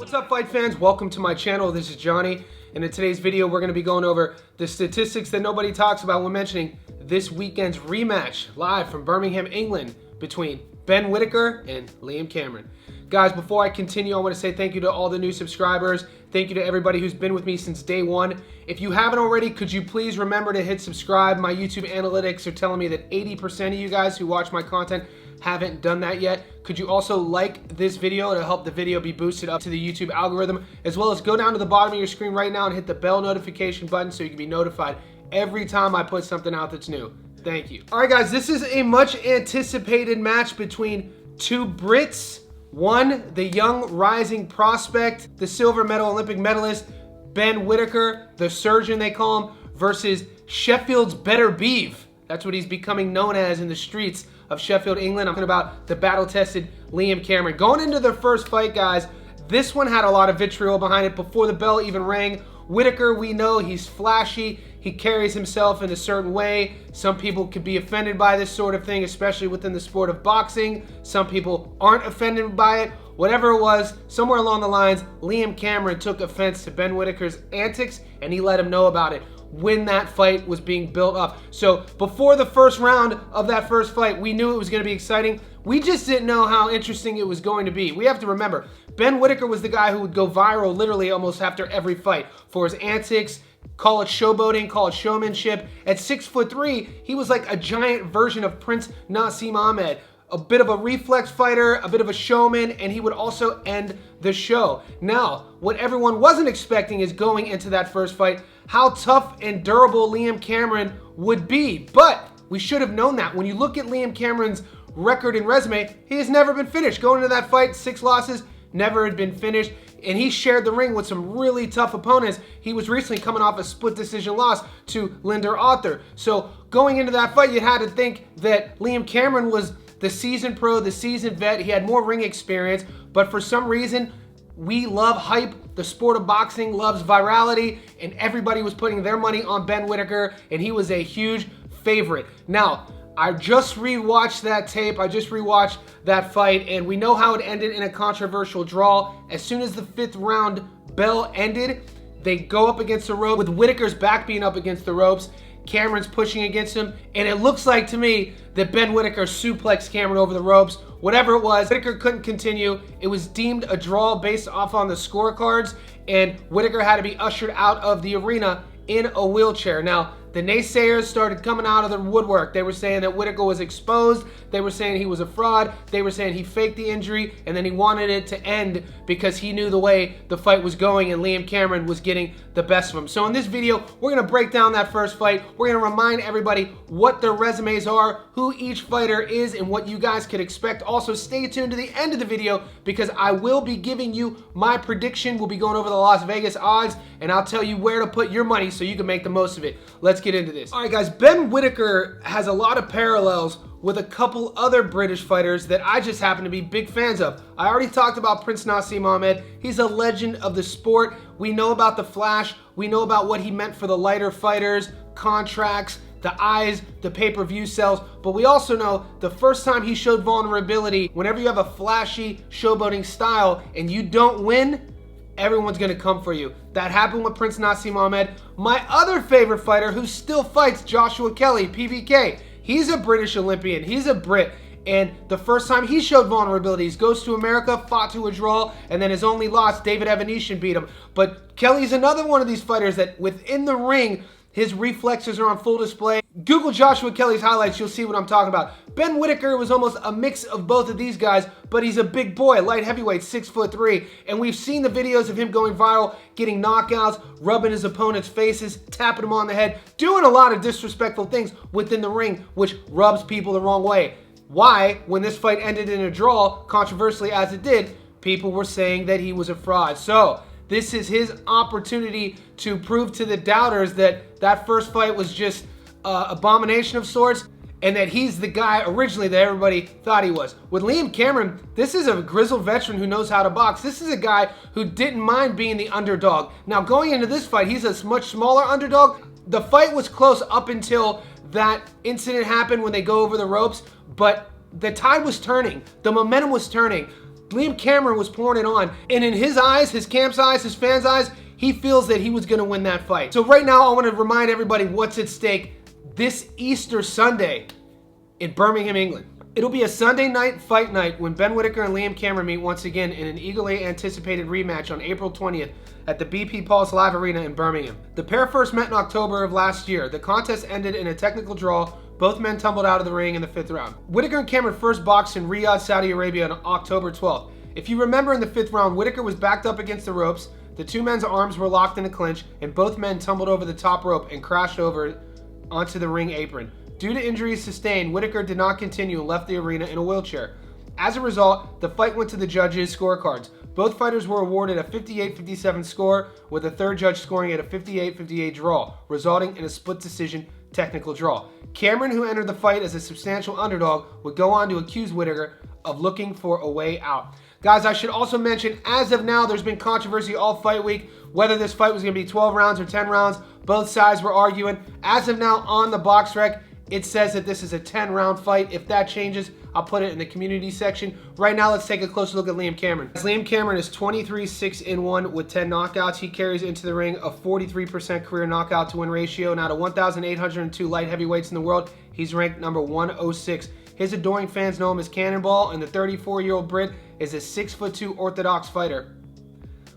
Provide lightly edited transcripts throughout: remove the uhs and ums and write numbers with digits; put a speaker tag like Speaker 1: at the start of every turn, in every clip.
Speaker 1: What's up, fight fans? Welcome to my channel. This is Johnny, and in today's video we're going to be going over the statistics that nobody talks about when mentioning this weekend's rematch live from Birmingham, England between Ben Whitaker and Liam Cameron. Guys, before I continue, I want to say thank you to all the new subscribers. Thank you to everybody who's been with me since day one. If you haven't already, could you please remember to hit subscribe? My YouTube analytics are telling me that 80% of you guys who watch my content haven't done that yet. Could you also like this video to help the video be boosted up to the YouTube algorithm, as well as go down to the bottom of your screen right now and hit the bell notification button so you can be notified every time I put something out that's new. Thank you. All right, guys, this is a much anticipated match between two Brits. One, the young rising prospect, the silver medal Olympic medalist, Ben Whitaker, the surgeon they call him, versus Sheffield's Better Beef. That's what he's becoming known as in the streets of Sheffield, England. I'm talking about the battle-tested Liam Cameron. Going into their first fight, guys, this one had a lot of vitriol behind it before the bell even rang. Whittaker, we know he's flashy. He carries himself in a certain way. Some people could be offended by this sort of thing, especially within the sport of boxing. Some people aren't offended by it. Whatever it was, somewhere along the lines, Liam Cameron took offense to Ben Whitaker's antics, and he let him know about it when that fight was being built up. So before the first round of that first fight, we knew it was going to be exciting. We just didn't know how interesting it was going to be. We have to remember, Ben Whitaker was the guy who would go viral literally almost after every fight for his antics. Call it showboating, call it showmanship. At 6'3", he was like a giant version of Prince Naseem Ahmed. A bit of a reflex fighter, a bit of a showman, and he would also end the show. Now, what everyone wasn't expecting is going into that first fight, how tough and durable Liam Cameron would be. But we should have known that. When you look at Liam Cameron's record and resume, he has never been finished. Going into that fight, 6 losses, never had been finished. And he shared the ring with some really tough opponents. He was recently coming off a split decision loss to Linder Arthur. So going into that fight, you had to think that Liam Cameron was the seasoned pro, the seasoned vet. He had more ring experience, but for some reason, we love hype. The sport of boxing loves virality, and everybody was putting their money on Ben Whitaker, and he was a huge favorite. Now, I just rewatched that tape. I just rewatched that fight, and we know how it ended in a controversial draw. As soon as the 5th round bell ended, they go up against the rope with Whitaker's back being up against the ropes. Cameron's pushing against him, and it looks like to me that Ben Whitaker suplexed Cameron over the ropes. Whatever it was, Whitaker couldn't continue. It was deemed a draw based off on the scorecards, and Whitaker had to be ushered out of the arena in a wheelchair. Now, the naysayers started coming out of the woodwork. They were saying that Whitaker was exposed. They were saying he was a fraud. They were saying he faked the injury, and then he wanted it to end because he knew the way the fight was going and Liam Cameron was getting the best of him. So in this video, we're going to break down that first fight. We're going to remind everybody what their resumes are, who each fighter is, and what you guys could expect. Also, stay tuned to the end of the video because I will be giving you my prediction. We'll be going over the Las Vegas odds, and I'll tell you where to put your money so you can make the most of it. Let's get into this. All right, guys, Ben Whitaker has a lot of parallels with a couple other British fighters that I just happen to be big fans of. I already talked about Prince Naseem Ahmed. He's a legend of the sport. We know about the Flash. We know about what he meant for the lighter fighters, contracts, the eyes, the pay-per-view sales, but we also know the first time he showed vulnerability, whenever you have a flashy, showboating style and you don't win, everyone's gonna come for you. That happened with Prince Naseem Ahmed. My other favorite fighter who still fights, Joshua Kelly, PBK. He's a British Olympian, he's a Brit, and the first time he showed vulnerabilities, goes to America, fought to a draw, and then his only loss, David Evanesian beat him. But Kelly's another one of these fighters that within the ring, his reflexes are on full display. Google Joshua Kelly's highlights, you'll see what I'm talking about. Ben Whitaker was almost a mix of both of these guys, but he's a big boy, light heavyweight, 6'3", and we've seen the videos of him going viral, getting knockouts, rubbing his opponent's faces, tapping him on the head, doing a lot of disrespectful things within the ring, which rubs people the wrong way. Why, when this fight ended in a draw, controversially as it did, people were saying that he was a fraud. So, this is his opportunity to prove to the doubters that that first fight was just an abomination of sorts, and that he's the guy originally that everybody thought he was. With Liam Cameron, this is a grizzled veteran who knows how to box. This is a guy who didn't mind being the underdog. Now, going into this fight, he's a much smaller underdog. The fight was close up until that incident happened when they go over the ropes, but the tide was turning. The momentum was turning. Liam Cameron was pouring it on. And in his eyes, his camp's eyes, his fans' eyes, he feels that he was going to win that fight. So right now, I want to remind everybody what's at stake this Easter Sunday in Birmingham, England. It'll be a Sunday night fight night when Ben Whitaker and Liam Cameron meet once again in an eagerly anticipated rematch on April 20th at the BP Pulse Live Arena in Birmingham. The pair first met in October of last year. The contest ended in a technical draw. Both men tumbled out of the ring in the 5th round. Whittaker and Cameron first boxed in Riyadh, Saudi Arabia on October 12th. If you remember, in the 5th round, Whittaker was backed up against the ropes, the two men's arms were locked in a clinch, and both men tumbled over the top rope and crashed over onto the ring apron. Due to injuries sustained, Whittaker did not continue and left the arena in a wheelchair. As a result, the fight went to the judges' scorecards. Both fighters were awarded a 58-57 score, with a third judge scoring at a 58-58 draw, resulting in a split decision technical draw. Cameron, who entered the fight as a substantial underdog, would go on to accuse Whittaker of looking for a way out. Guys, I should also mention, as of now, there's been controversy all fight week, whether this fight was going to be 12 rounds or 10 rounds. Both sides were arguing. As of now, on the BoxRec, it says that this is a 10-round fight. If that changes, I'll put it in the community section. Right now, let's take a closer look at Liam Cameron. Liam Cameron is 23-6-1 with 10 knockouts. He carries into the ring a 43% career knockout to win ratio. And out of 1,802 light heavyweights in the world, he's ranked number 106. His adoring fans know him as Cannonball, and the 34-year-old Brit is a 6'2" orthodox fighter.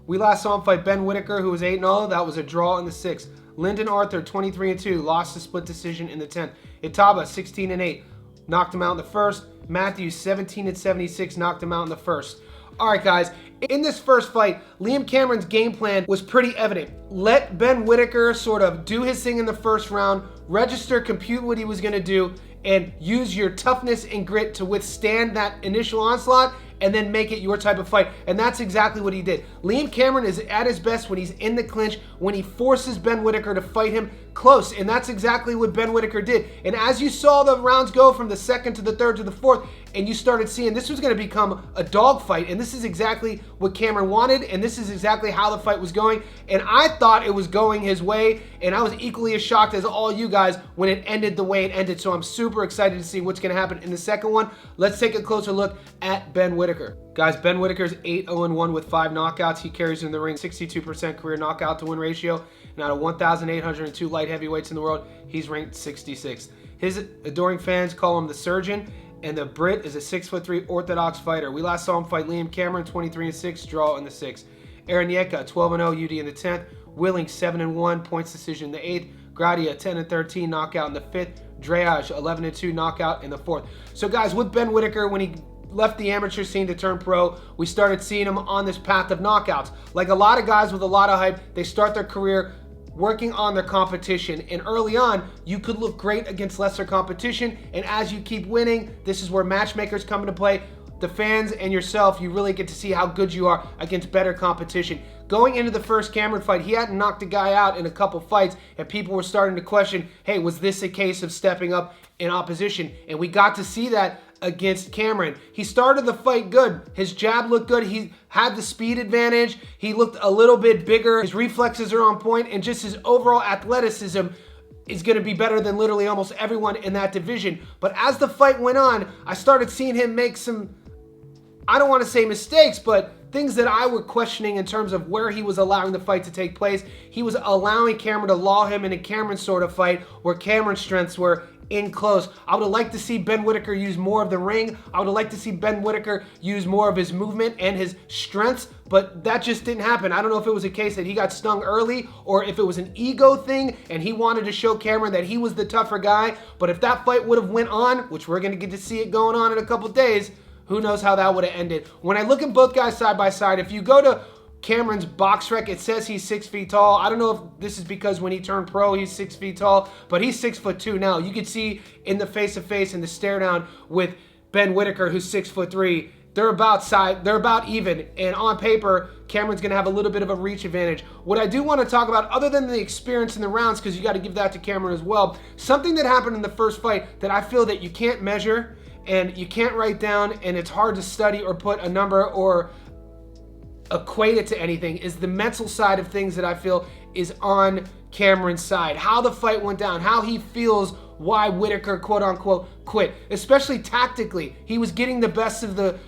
Speaker 1: We last saw him fight Ben Whitaker, who was 8-0. That was a draw in the 6th. Lyndon Arthur, 23-2, lost a split decision in the 10th. Itaba, 16-8, knocked him out in the 1st. Matthews, 17-76, knocked him out in the 1st. All right, guys, in this first fight, Liam Cameron's game plan was pretty evident. Let Ben Whitaker sort of do his thing in the 1st round, register, compute what he was going to do, and use your toughness and grit to withstand that initial onslaught and then make it your type of fight. And that's exactly what he did. Liam Cameron is at his best when he's in the clinch, when he forces Ben Whitaker to fight him close. And that's exactly what Ben Whitaker did. And as you saw the rounds go from the 2nd to the 3rd to the 4th, and you started seeing this was going to become a dogfight, and this is exactly what Cameron wanted, and this is exactly how the fight was going. And I thought it was going his way, and I was equally as shocked as all you guys when it ended the way it ended. So I'm super excited to see what's going to happen in the second one. Let's take a closer look at Ben Whitaker. Guys, Ben Whitaker's 8-0-1 with 5 knockouts. He carries in the ring 62% career knockout to win ratio. And out of 1,802 light heavyweights in the world, he's ranked 66th. His adoring fans call him the Surgeon, and the Brit is a 6'3" orthodox fighter. We last saw him fight Liam Cameron, 23-6, draw in the 6th. Aaron Yeka, 12-0, UD in the 10th. Willing, 7-1, points decision in the 8th. Gradia, 10-13, knockout in the 5th. Dreage, 11-2, knockout in the 4th. So guys, with Ben Whitaker, when he left the amateur scene to turn pro, we started seeing him on this path of knockouts. Like a lot of guys with a lot of hype, they start their career working on their competition, and early on you could look great against lesser competition, and as you keep winning, this is where matchmakers come into play. The fans and yourself, you really get to see how good you are against better competition. Going into the first Cameron fight, he hadn't knocked a guy out in a couple fights, and people were starting to question, hey, was this a case of stepping up in opposition? And we got to see that against Cameron. He started the fight good. His jab looked good. He had the speed advantage. He looked a little bit bigger. His reflexes are on point, and just his overall athleticism is going to be better than literally almost everyone in that division. But as the fight went on, I started seeing him make some, I don't want to say mistakes, but things that I were questioning in terms of where he was allowing the fight to take place. He was allowing Cameron to lull him in a Cameron sort of fight where Cameron's strengths were in close. I would have liked to see Ben Whitaker use more of the ring. I would have liked to see Ben Whitaker use more of his movement and his strengths, but that just didn't happen. I don't know if it was a case that he got stung early or if it was an ego thing and he wanted to show Cameron that he was the tougher guy. But if that fight would have went on, which we're going to get to see it going on in a couple days, who knows how that would have ended. When I look at both guys side by side, if you go to Cameron's BoxRec, it says he's 6 feet tall. I don't know if this is because when he turned pro, he's 6 feet tall, but he's 6'2" now. You can see in the face-to-face and the stare down with Ben Whitaker, who's 6'3". They're about even, and on paper, Cameron's going to have a little bit of a reach advantage. What I do want to talk about, other than the experience in the rounds, because you got to give that to Cameron as well, something that happened in the first fight that I feel that you can't measure and you can't write down, and it's hard to study or put a number or equate it to anything, is the mental side of things that I feel is on Cameron's side. How the fight went down, how he feels why Whittaker, quote unquote, quit, especially tactically. He was getting the best of the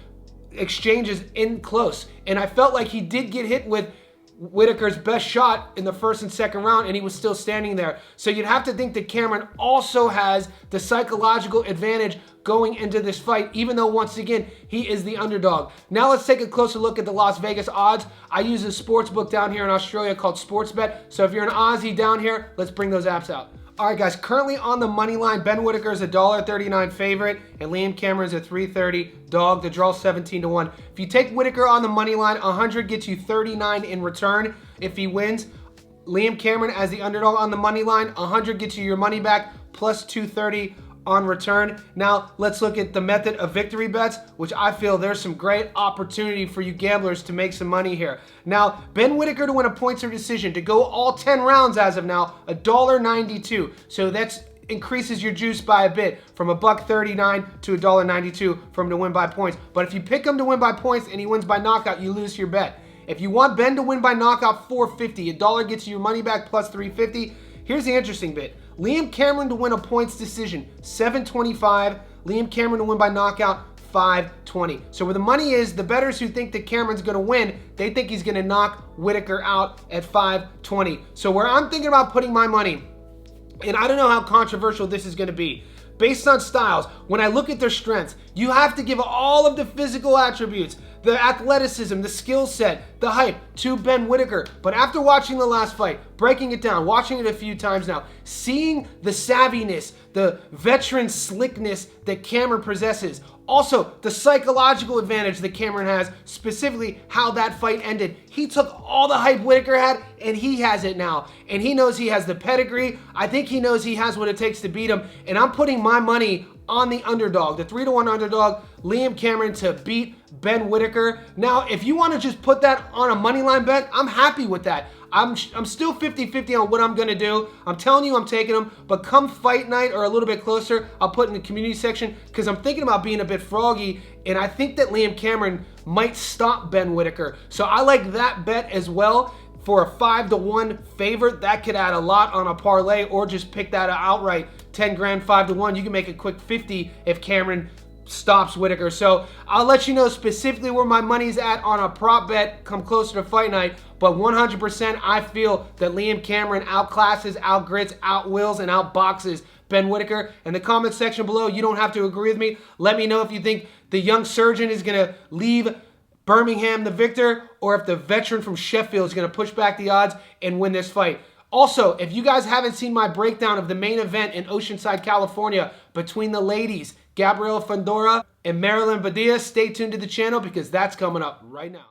Speaker 1: exchanges in close. And I felt like he did get hit with Whittaker's best shot in the first and second round, and he was still standing there. So you'd have to think that Cameron also has the psychological advantage going into this fight, even though, once again, he is the underdog. Now let's take a closer look at the Las Vegas odds. I use a sports book down here in Australia called Sportsbet. So if you're an Aussie down here, let's bring those apps out. All right, guys, currently on the money line, Ben Whitaker is a $1.39 favorite, and Liam Cameron is a $3.30 dog. The draw 17-1. If you take Whitaker on the money line, 100 gets you 39 in return if he wins. Liam Cameron as the underdog on the money line, 100 gets you your money back, plus 230 on return. Now let's look at the method of victory bets, which I feel there's some great opportunity for you gamblers to make some money here. Now, Ben Whitaker to win a points or decision, to go all 10 rounds as of now, $1.92. So that's increases your juice by a bit, from $1.39 to $1.92 for him to win by points. But if you pick him to win by points and he wins by knockout, you lose your bet. If you want Ben to win by knockout, $4.50. $1 gets you your money back, plus $3.50. Here's the interesting bit. Liam Cameron to win a points decision, $7.25. Liam Cameron to win by knockout, $5.20. So where the money is, the bettors who think that Cameron's going to win, they think he's going to knock Whittaker out at $5.20. So where I'm thinking about putting my money, and I don't know how controversial this is going to be, based on styles, when I look at their strengths, you have to give all of the physical attributes, the athleticism, the skill set, the hype to Ben Whitaker. But after watching the last fight, breaking it down, watching it a few times now, seeing the savviness, the veteran slickness that Cameron possesses, also the psychological advantage that Cameron has, specifically how that fight ended. He took all the hype Whittaker had, and he has it now. And he knows he has the pedigree. I think he knows he has what it takes to beat him. And I'm putting my money on the underdog, the 3-1 underdog, Liam Cameron to beat Ben Whitaker. Now, if you want to just put that on a money line bet, I'm happy with that. I'm still 50-50 on what I'm going to do. I'm telling you I'm taking them, but come fight night or a little bit closer, I'll put in the community section, because I'm thinking about being a bit froggy, and I think that Liam Cameron might stop Ben Whitaker. So I like that bet as well. For a 5-1 favorite, that could add a lot on a parlay, or just pick that outright. 10 grand, 5-1. You can make a quick 50 if Cameron stops Whittaker. So I'll let you know specifically where my money's at on a prop bet come closer to fight night. But 100% I feel that Liam Cameron outclasses, outgrits, outwills, and outboxes Ben Whitaker. In the comment section below, you don't have to agree with me. Let me know if you think the young surgeon is going to leave Birmingham the victor, or if the veteran from Sheffield is going to push back the odds and win this fight. Also, if you guys haven't seen my breakdown of the main event in Oceanside, California between the ladies, Gabriela Fandora and Marilyn Badia, stay tuned to the channel, because that's coming up right now.